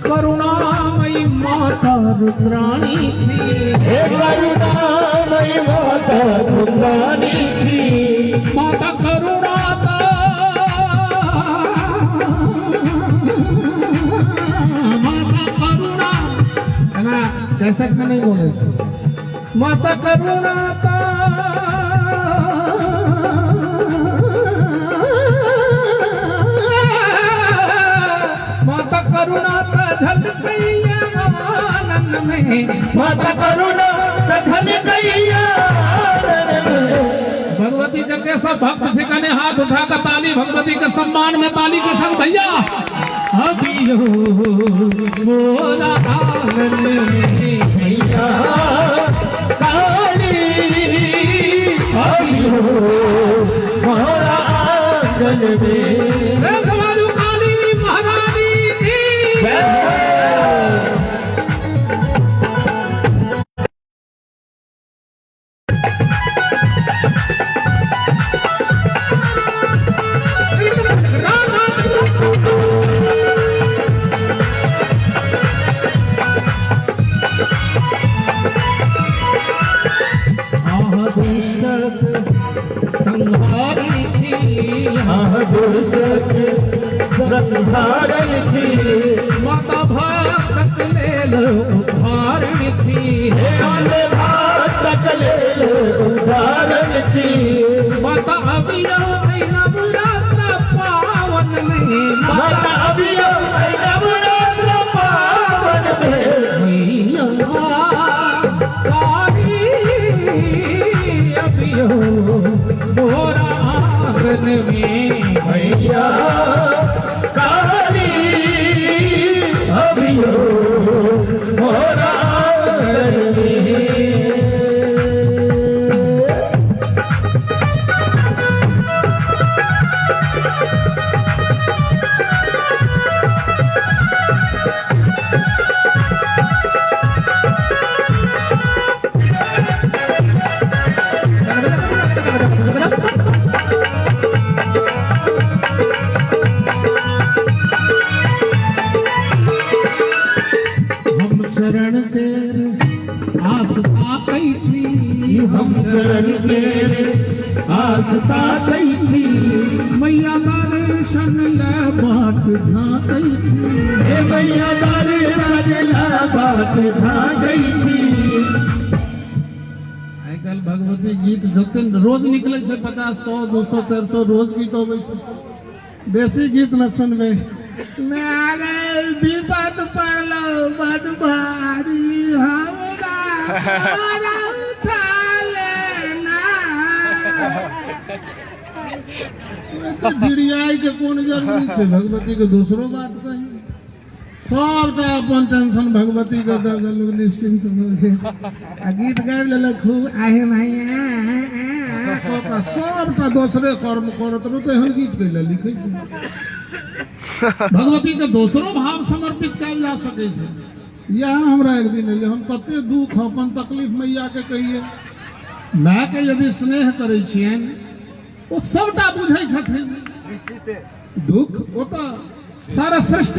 करुणामयी माता रुद्राणी थी, करुणामयी माता रुद्राणी थी। माता करुणा माता करुणा है ना, कैसे नहीं बोले माता करुणा माता करुणा कथन कैया। भगवती का कैसा भक्त ठिकाने हाथ उठाकर ताली, भगवती के सम्मान में ताली के संग भैया। अभी मोरा आंगन में भैया काली, अभी मोरा आंगन में काली महारानी की। संहारणी थी, संहारण थी। माता भक्त लेल उद्धारण थी, भक्त लेल उद्धारण थी। माता अभियो नवरात्र पावन में, माता अभियो नवरात्र पावन में काली अभियो मोरा आंगन में भैया काली, अभियो मोरा आंगन में। शरण तेरे आस्था कई थी, हम शरण तेरे आस्था कई थी। मैया दर्शन ले बाट झाँकई थी, हे मैया दर्शन ले बाट झाँकई थी। आजकल भगवती गीत जते रोज निकले 50, 100, 200, 400 रोज गीत होवे छे। बेसी गीत न सुनबे। मेरे विपद पड़लो बड़ भारी, हमरा उठा लेना। तो गिरियाई के कौन जरूरी छे, भगवती के दूसरो बात कही। सबटा अपन टेंशन भगवती के द देलु, निश्चिंत होके आ गीत गाबि लेलक खूब आहे मैया सबटा दूसरे कर्म करत रहो। तो एहन गीत कैला लिखै छै। भगवती के दोसरो भाव समर्पित कयल जा सकै छै। यह हमरा एक दिन एलियै हम कते दुख अपन तकलीफ मैया के कहिए माय के यदि स्नेह करै छियनि ओ सबटा बुझै छथिन दुख ओ तऽ सारा सृष्टि